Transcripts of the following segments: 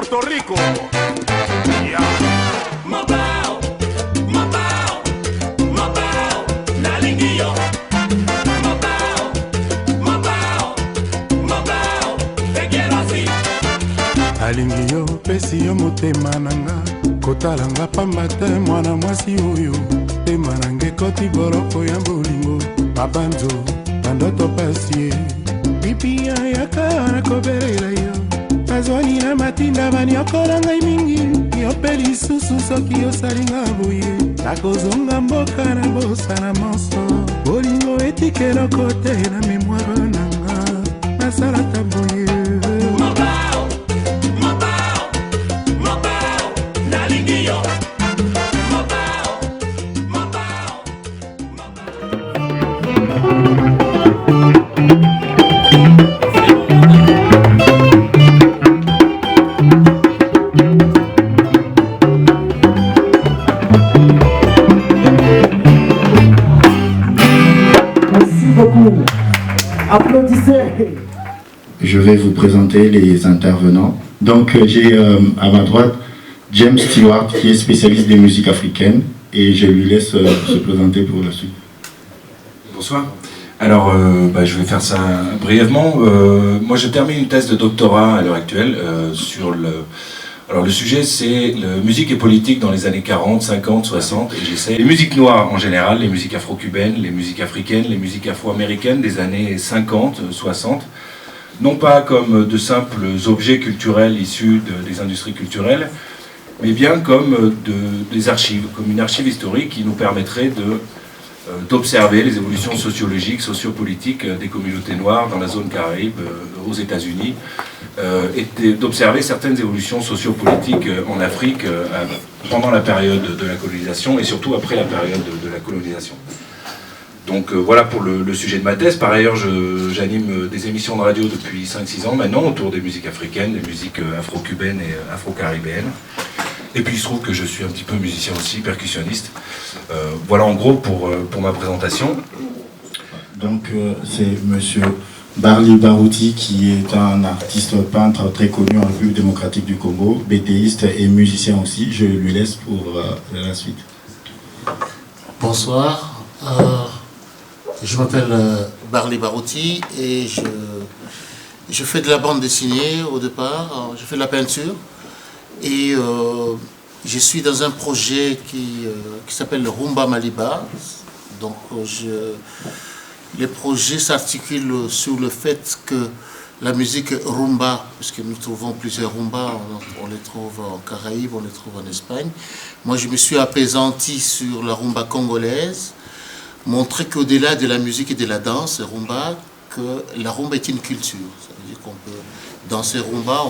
Puerto Rico. Yeah. Mobao, mobao, mobao, nalingiyo. Mobao, mobao, mobao, te quiero así. Alingi yo pesi yo motema nanga kotalanga pamba te mwana mwasi oyo tema nange koti boroko ya bolingo mabanzo bandoto pasie pipi ayaka nakobelela yo nazwani na matinda baniokola ngai mingi yope lisusu soki osalinga boye nakozonga mboka na bosa na moso bolingo etikeloko te na memoire nanga nasalata boye. Applaudissez. Je vais vous présenter les intervenants. Donc j'ai à ma droite James Stewart qui est spécialiste des musiques africaines et je lui laisse se présenter pour la suite. Bonsoir. Alors je vais faire ça brièvement. Moi je termine une thèse de doctorat à l'heure actuelle sur le... Alors le sujet c'est la musique et politique dans les années 40, 50, 60 et j'essaie les musiques noires en général, les musiques afro-cubaines, les musiques africaines, les musiques afro-américaines des années 50, 60, non pas comme de simples objets culturels issus des industries culturelles, mais bien comme des archives, comme une archive historique qui nous permettrait d'observer les évolutions sociologiques, sociopolitiques des communautés noires dans la zone Caraïbe, aux États-Unis, et d'observer certaines évolutions sociopolitiques en Afrique pendant la période de la colonisation et surtout après la période de la colonisation. Donc voilà pour le sujet de ma thèse. Par ailleurs, j'anime des émissions de radio depuis 5-6 ans maintenant autour des musiques africaines, des musiques afro-cubaines et afro-caribéennes. Et puis il se trouve que je suis un petit peu musicien aussi, percussionniste. Voilà en gros pour ma présentation. Donc c'est monsieur Barli Barouti qui est un artiste peintre très connu en République démocratique du Congo, bétéiste et musicien aussi. Je lui laisse pour la suite. Bonsoir, je m'appelle Barli Barouti et je fais de la bande dessinée au départ, je fais de la peinture et je suis dans un projet qui s'appelle le Rumba Maliba. Donc les projets s'articulent sur le fait que la musique rumba, puisque nous trouvons plusieurs rumbas, on les trouve en Caraïbes, on les trouve en Espagne. Moi, je me suis apaisanti sur la rumba congolaise, montrer qu'au-delà de la musique et de la danse rumba, que la rumba est une culture. Ça veut dire qu'on peut danser rumba,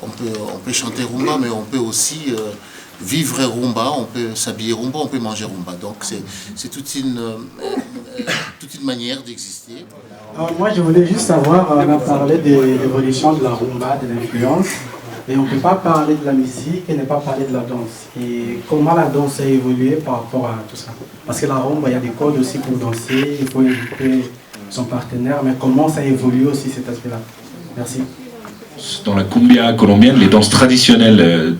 on peut chanter rumba, mais on peut aussi vivre rumba, on peut s'habiller rumba, on peut manger rumba. Donc c'est toute une manière d'exister. Moi je voulais juste savoir, on a parlé de l'évolution de la rumba, de l'influence, et on ne peut pas parler de la musique et ne pas parler de la danse. Et comment la danse a évolué par rapport à tout ça? Parce que la rumba, il y a des codes aussi pour danser, il faut écouter son partenaire, mais comment ça évolue aussi cet aspect-là? Merci. Dans la cumbia colombienne, les danses traditionnelles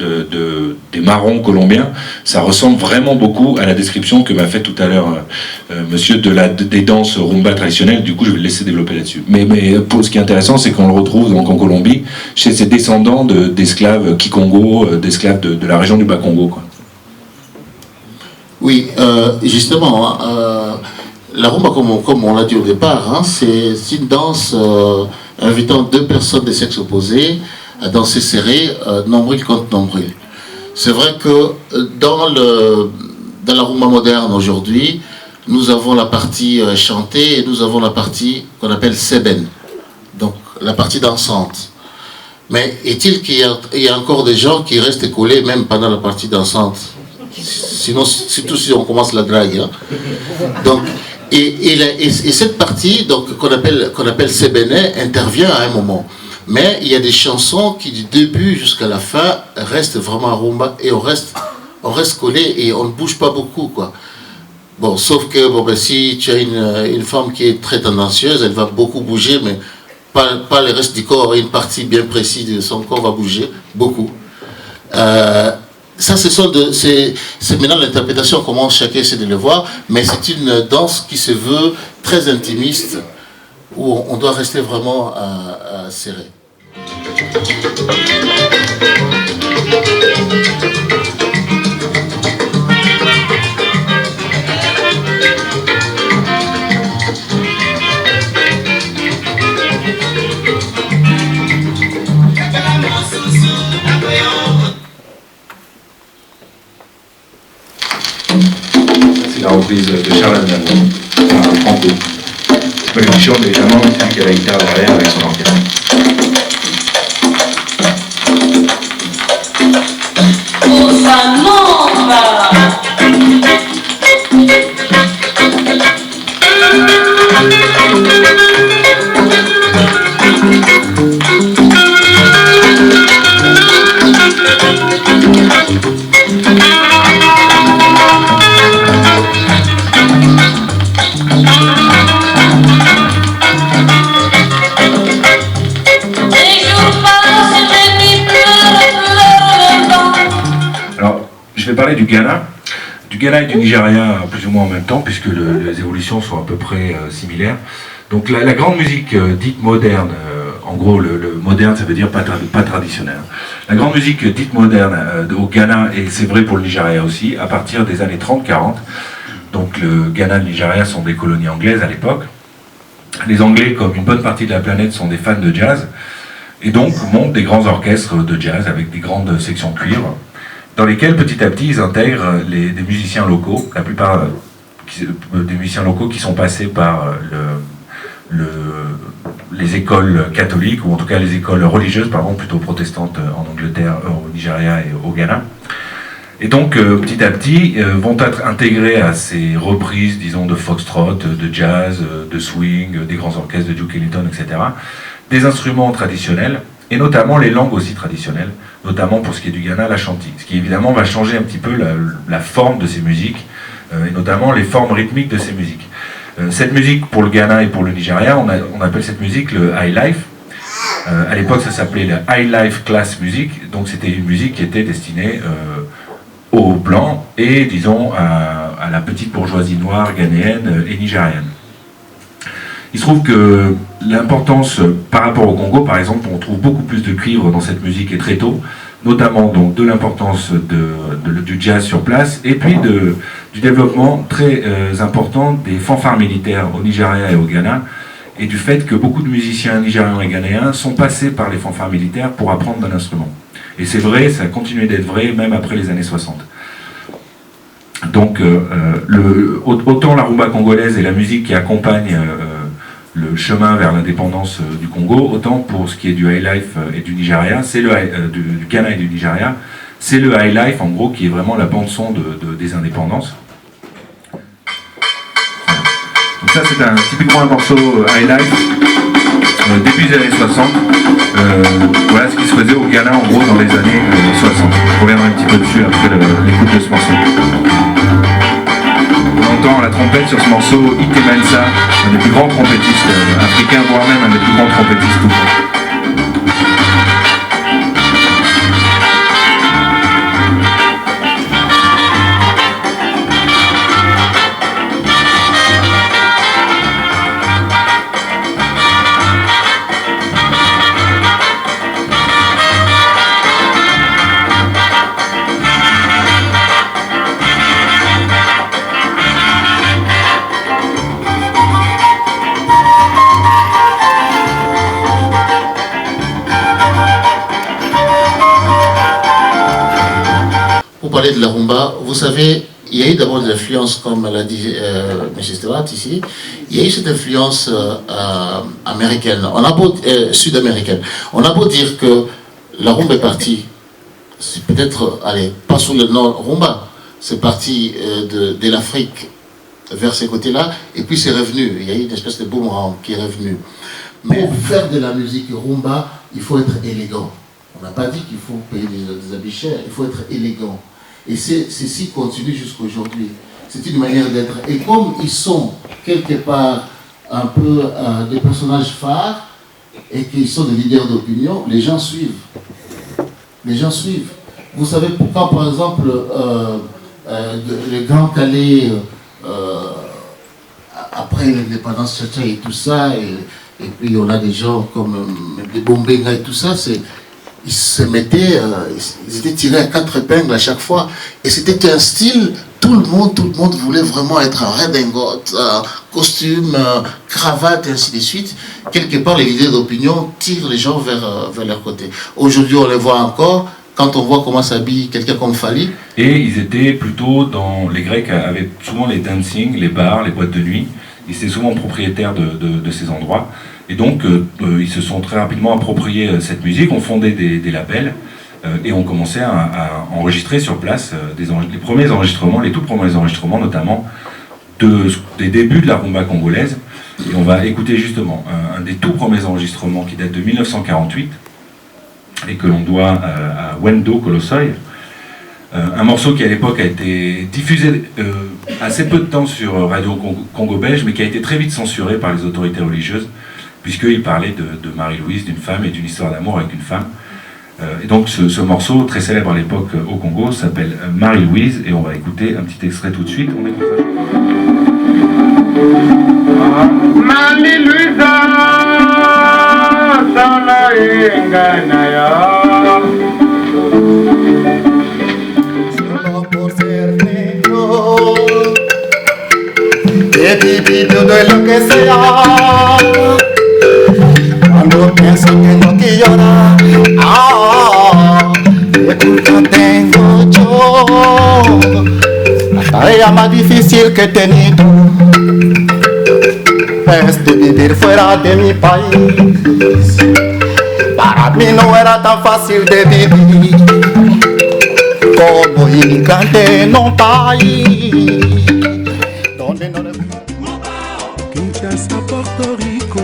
des marrons colombiens, ça ressemble vraiment beaucoup à la description que m'a fait tout à l'heure monsieur des danses rumba traditionnelles. Du coup, je vais le laisser développer là-dessus. Mais pour ce qui est intéressant, c'est qu'on le retrouve donc en Colombie, chez ses descendants d'esclaves Kikongo, d'esclaves de la région du Bas-Congo, quoi. Oui, justement, la rumba, comme on l'a dit au départ, hein, c'est une danse invitant deux personnes de sexe opposé à danser serré, nombril contre nombril. C'est vrai que dans la rumba moderne aujourd'hui, nous avons la partie chantée et nous avons la partie qu'on appelle seben, donc la partie dansante. Mais est-il qu'il y a encore des gens qui restent collés même pendant la partie dansante? Sinon, surtout si on commence la drague. Hein. Donc, et cette partie qu'on appelle Sébené intervient à un moment. Mais il y a des chansons qui du début jusqu'à la fin restent vraiment rumba et on reste collé et on ne bouge pas beaucoup, quoi. Bon, sauf que si tu as une femme qui est très tendancieuse, elle va beaucoup bouger, mais pas le reste du corps, une partie bien précise de son corps va bouger, beaucoup. Ça, c'est maintenant l'interprétation, comment chacun essaie de le voir, mais c'est une danse qui se veut très intimiste, où on doit rester vraiment serré. C'est la reprise de Charles Aznavour par Franco. Mais qui chante évidemment, c'est lui qui a la guitare derrière avec son orchestre. Bossa Nova. Je vais parler du Ghana et du Nigeria plus ou moins en même temps, puisque les évolutions sont à peu près similaires. Donc la grande musique dite moderne, en gros le moderne ça veut dire pas traditionnel. La grande musique dite moderne au Ghana, et c'est vrai pour le Nigeria aussi, à partir des années 30-40, donc le Ghana et le Nigeria sont des colonies anglaises à l'époque. Les Anglais, comme une bonne partie de la planète, sont des fans de jazz, et donc montent des grands orchestres de jazz avec des grandes sections de cuivre, dans lesquels petit à petit ils intègrent des musiciens locaux, la plupart des musiciens locaux qui sont passés par les écoles catholiques, ou en tout cas les écoles religieuses, pardon, plutôt protestantes en Angleterre, au Nigeria et au Ghana. Et donc petit à petit vont être intégrés à ces reprises, disons, de foxtrot, de jazz, de swing, des grands orchestres de Duke Ellington, etc. Des instruments traditionnels, et notamment les langues aussi traditionnelles, notamment pour ce qui est du Ghana, la chanty, ce qui évidemment va changer un petit peu la forme de ces musiques, et notamment les formes rythmiques de ces musiques. Cette musique, pour le Ghana et pour le Nigeria, on appelle cette musique le high life. À l'époque, ça s'appelait le high life class music, donc c'était une musique qui était destinée aux Blancs et, disons, à la petite bourgeoisie noire ghanéenne et nigérienne. Il se trouve que l'importance par rapport au Congo, par exemple, on trouve beaucoup plus de cuivre dans cette musique et très tôt, notamment donc de l'importance du jazz sur place, et puis du développement très important des fanfares militaires au Nigeria et au Ghana, et du fait que beaucoup de musiciens nigérians et ghanéens sont passés par les fanfares militaires pour apprendre un instrument. Et c'est vrai, ça a continué d'être vrai même après les années 60. Donc autant la rumba congolaise est la musique qui accompagne le chemin vers l'indépendance du Congo, autant pour ce qui est du high life et du Nigeria, c'est du Ghana et du Nigeria, c'est le high life en gros qui est vraiment la bande son des indépendances. Donc ça c'est typiquement un morceau high life début des années 60. Voilà ce qui se faisait au Ghana en gros dans les années 60. Je reviendrai un petit peu dessus après l'écoute de ce morceau. On entend la trompette sur ce morceau, Ike Mensah, un des plus grands trompettistes africains, voire même un des plus grands trompettistes tout court. Parler de la rumba, vous savez, il y a eu d'abord de l'influence, comme l'a dit M. Stewart ici, il y a eu cette influence américaine, sud-américaine. On a beau dire que la rumba est partie, c'est peut-être, allez, pas sous le nom rumba, c'est parti de l'Afrique vers ces côtés-là, et puis c'est revenu, il y a eu une espèce de boomerang qui est revenu. Mais pour faire de la musique rumba, il faut être élégant. On n'a pas dit qu'il faut payer des habits chers, il faut être élégant. Et ceci continue jusqu'à aujourd'hui. C'est une manière d'être. Et comme ils sont quelque part un peu des personnages phares, et qu'ils sont des leaders d'opinion, les gens suivent. Les gens suivent. Vous savez pourquoi, par exemple, le Grand Calais, après l'indépendance Tchatcha et tout ça, et puis on a des gens comme les Bombenga et tout ça, ils se mettaient, ils étaient tirés à 4 épingles à chaque fois. Et c'était un style, tout le monde voulait vraiment être en redingote, costume, cravate, et ainsi de suite. Quelque part, les leaders d'opinion tirent les gens vers leur côté. Aujourd'hui, on les voit encore, quand on voit comment s'habille quelqu'un comme Fali. Et ils étaient plutôt dans... Les Grecs avaient souvent les dancing, les bars, les boîtes de nuit. Ils étaient souvent propriétaires de ces endroits. Et donc, ils se sont très rapidement appropriés cette musique, ont fondé des labels et ont commencé à enregistrer sur place les premiers enregistrements, les tout premiers enregistrements notamment des débuts de la rumba congolaise. Et on va écouter justement un des tout premiers enregistrements qui date de 1948 et que l'on doit à Wendo Kolossoy. Un morceau qui à l'époque a été diffusé assez peu de temps sur Radio Congo Belge, mais qui a été très vite censuré par les autorités religieuses, puisqu'il parlait de Marie-Louise, d'une femme et d'une histoire d'amour avec une femme. Et donc ce morceau, très célèbre à l'époque au Congo, s'appelle Marie-Louise, et on va écouter un petit extrait tout de suite. On écoute ça. Marie-Louise, de lo que sea, cuando pienso que no quiero llorar, ¿qué culpa tengo yo? La tarea más difícil que he tenido es de vivir fuera de mi país. Para mí no era tan fácil de vivir como inmigrante en un país donde no le... Kinshasa, Porto Rico.